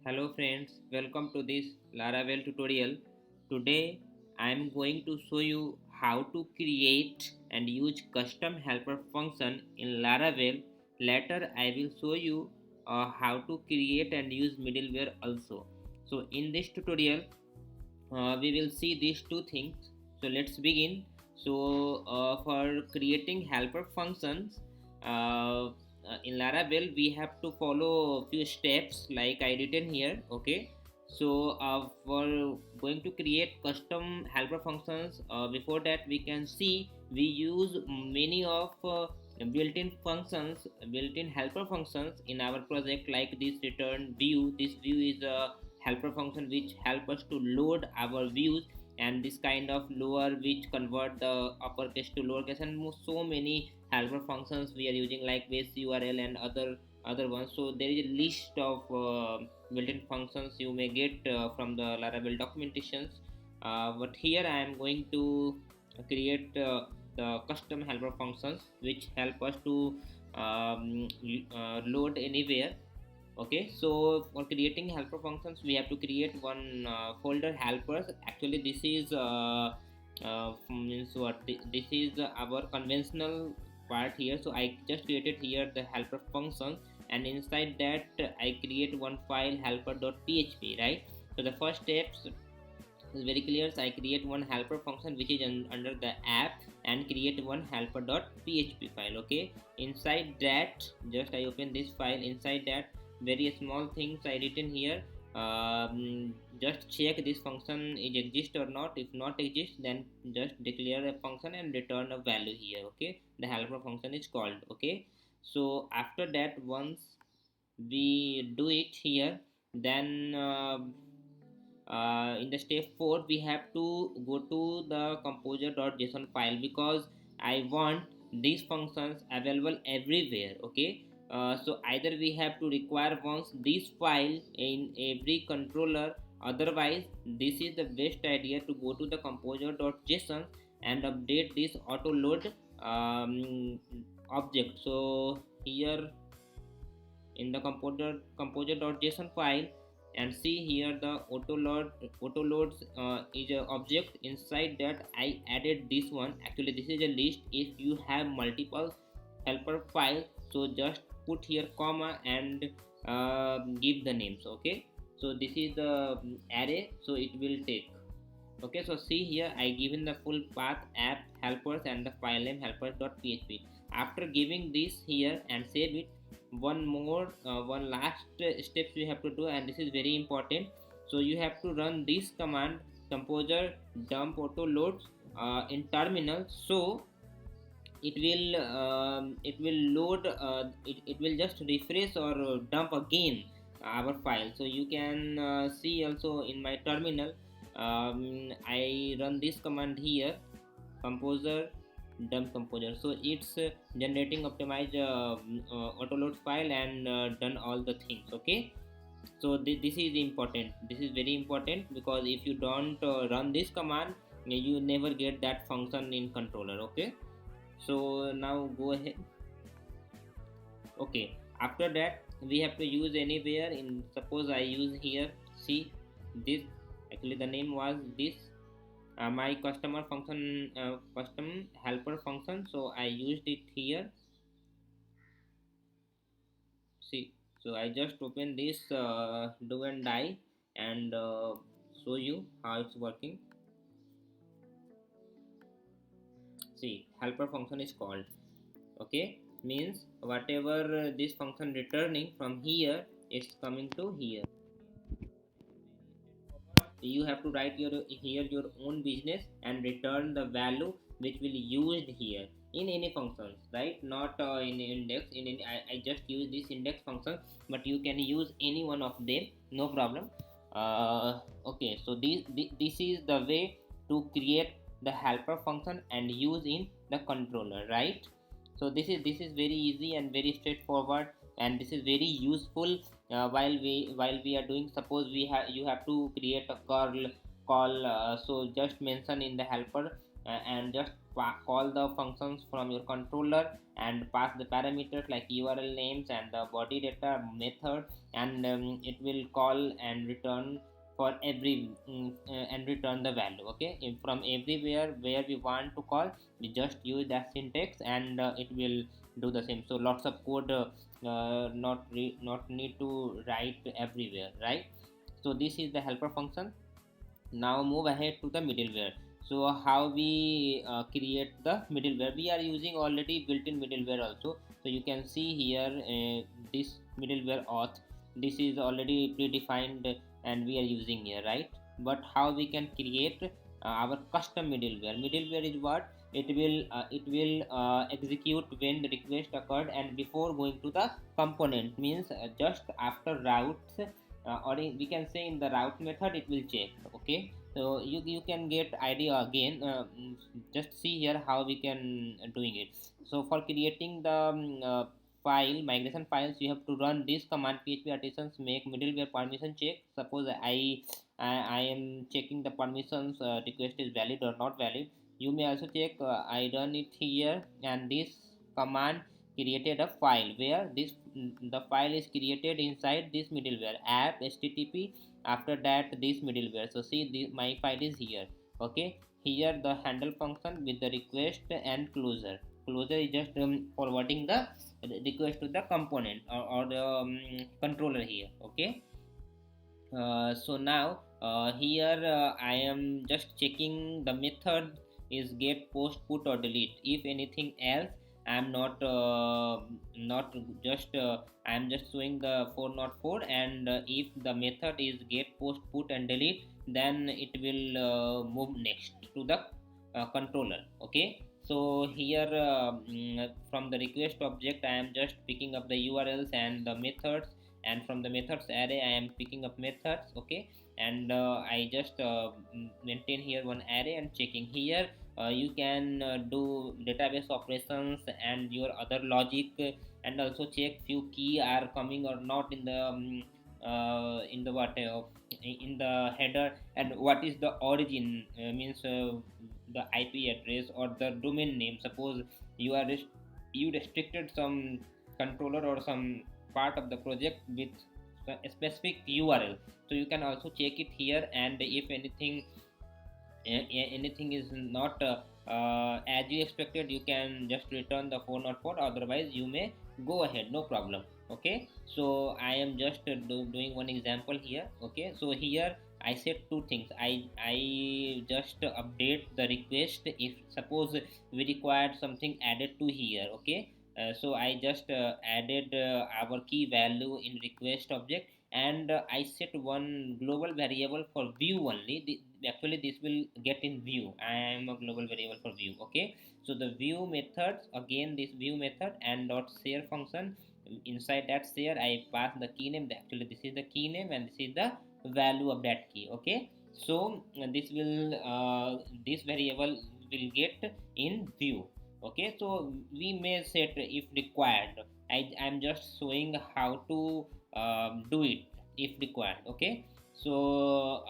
Hello friends, welcome to this Laravel tutorial. Today I am going to show you how to create and use custom helper function in Laravel. Later I will show you how to create and use middleware also. So in this tutorial we will see these two things. So let's begin. For creating helper functions in Laravel, we have to follow a few steps like I written here. Okay. For going to create custom helper functions, before that we can see we use many of built-in functions, built-in helper functions in our project, like this return view. This view is a helper function which help us to load our views, and this kind of lower which convert the uppercase to lowercase, and so many helper functions we are using like base url and other ones. So there is a list of built-in functions you may get from the Laravel documentations, but here I am going to create the custom helper functions which help us to load anywhere. Okay, so for creating helper functions we have to create one folder helpers. Actually this is means what this is our conventional part here. So I just created here the helper functions, and inside that I create one file helper.php, right? So the first steps is very clear. So I create one helper function which is under the app, and create one helper.php file. Okay, inside that just I open this file. Inside that very small things I written here. Just check this function is exist or not. If not exist, then just declare a function and return a value here. Okay, the helper function is called. Okay, so after that, once we do it here, then in the step 4 we have to go to the composer.json file, because I want these functions available everywhere. Okay, so either we have to require once this file in every controller, otherwise this is the best idea to go to the composer.json and update this auto load object. So here in the composer.json file, and see here the auto loads is a object. Inside that I added this one. Actually this is a list. If you have multiple helper files, so just put here comma and give the names. Okay, so this is the array, so it will take. Okay, so see here I given the full path app helpers and the file name helpers.php. After giving this here and save it, one last steps we have to do, and this is very important. So you have to run this command composer dump auto loads in terminal. So it will load, it will just refresh or dump again our file. So you can see also in my terminal, I run this command here, composer dump composer. So it's generating optimize autoload file and done all the things. Okay, so this is important. This is very important, because if you don't run this command, you never get that function in controller. Okay, so now go ahead. Okay, after that we have to use anywhere. In suppose I use here, see this, actually the name was this, my customer function, custom helper function. So I used it here. See, so I just open this do and die, and show you how it's working. See, helper function is called. Okay, means whatever this function returning from here is coming to here. You have to write your here your own business and return the value which will used here in any functions, right? Not in index. I just use this index function, but you can use any one of them, no problem. Okay, so this is the way to create the helper function and use in the controller, right? So this is very easy and very straightforward, and this is very useful while we are doing. Suppose we have you have to create a call. So just mention in the helper and just call the functions from your controller and pass the parameters like URL names and the body data method, and it will call and return for every and return the value. Okay, if from everywhere where we want to call, we just use that syntax and it will do the same. So lots of code, not need to write everywhere, right? So this is the helper function. Now move ahead to the middleware. So how we create the middleware? We are using already built-in middleware also. So you can see here, this middleware auth, this is already predefined and we are using here, right? But how we can create our custom middleware? Middleware is what? It will execute when the request occurred and before going to the component, means just after routes, or we can say in the route method it will check. Okay, so you can get idea again. Just see here how we can doing it. So for creating the file migration files, you have to run this command: php artisans make middleware permission check. Suppose I am checking the permissions, request is valid or not valid. You may also check, I run it here, and this command created a file where the file is created inside this middleware app http. After that, this middleware, so see my file is here. Okay, here the handle function with the request and closure is just forwarding the request to the component, or the controller here. Okay, so now here I am just checking the method is get, post, put or delete. If anything else, I am not just I am just showing the 404, and if the method is get, post, put and delete, then it will move next to the controller. Okay, so here from the request object I am just picking up the URLs and the methods, and from the methods array I am picking up methods. Okay, and I just maintain here one array and checking here. You can do database operations and your other logic, and also check few key are coming or not in the what in the header, and what is the origin, means the IP address or the domain name. Suppose you are you restricted some controller or some part of the project with a specific URL, so you can also check it here, and if anything is not as you expected, you can just return the 404. Otherwise you may go ahead, no problem. Okay, so I am just doing one example here. Okay, so here I said two things. I just update the request if suppose we required something added to here. Okay, so I just added our key value in request object, and I set one global variable for view only. Actually this will get in view. I am a global variable for view. Okay, so the view methods, again this view method and dot share function. Inside that share I pass the key name. Actually this is the key name and this is the value of that key. Okay, so this variable will get in view. Okay, so we may set if required. I'm just showing how to do it if required. Okay, so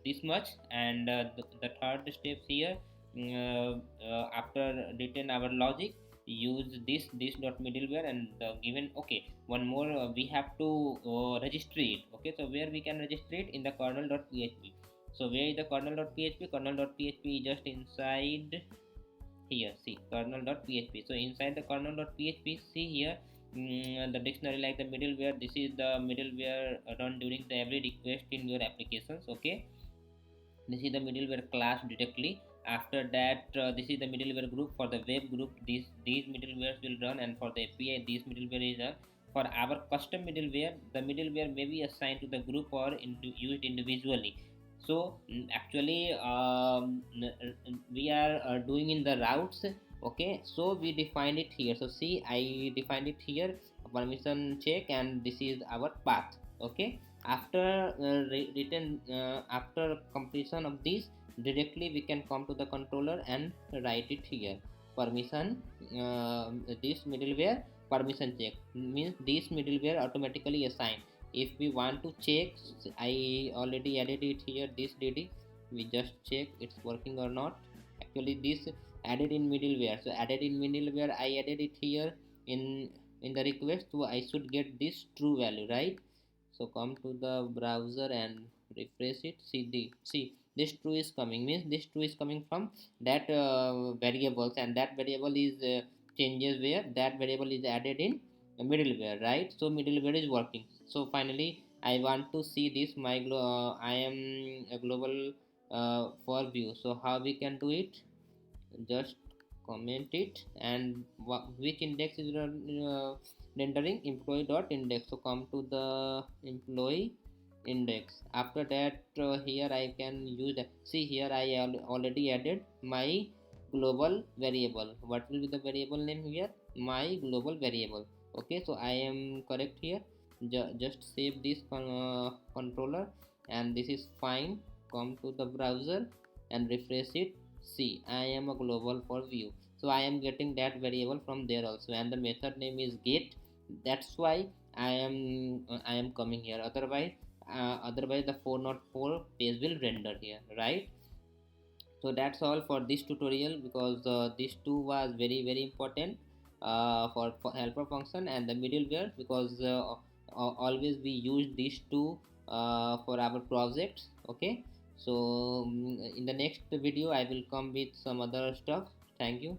this much, and the third step here, after written our logic, use this dot middleware and given. Okay, one more, we have to register it. Okay, so where we can register it? In the kernel.php. So where is the kernel.php? Kernel.php is just inside here. See kernel.php. So inside the kernel.php, see here, the dictionary like the middleware. This is the middleware run during the every request in your applications. Okay, this is the middleware class directly. After that, this is the middleware group. For the web group, these middlewares will run, and for the API, these middleware is run. For our custom middleware, the middleware may be assigned to the group or used individually. So actually, we are doing in the routes. Okay, so we defined it here. So see, I defined it here, permission check, and this is our path. Okay, after written after completion of this, directly we can come to the controller and write it here: permission, this middleware permission check, means this middleware automatically assigned. If we want to check, I already added it here, this dd, we just check it's working or not. actually this added in middleware. So added in middleware, I added it here in the request, so I should get this true value, right? So come to the browser and refresh it. See this true is coming, means this true is coming from that variables, and that variable is changes where that variable is added in middleware, right? So middleware is working. So finally I want to see this I am a global for view. So how we can do it? Just comment it, and which index is rendering employee dot index. So come to the employee index. After that here I can use that. See here I already added my global variable. What will be the variable name here? My global variable. Okay, so I am correct here. Just save this controller, and this is fine. Come to the browser and refresh it. See, I am a global for view, so I am getting that variable from there also, and the method name is get. That's why I am coming here. Otherwise the 404 page will render here, right? So that's all for this tutorial, because this two was very important for helper function and the middleware, because always we use these two for our projects. Okay, so in the next video I will come with some other stuff. Thank you.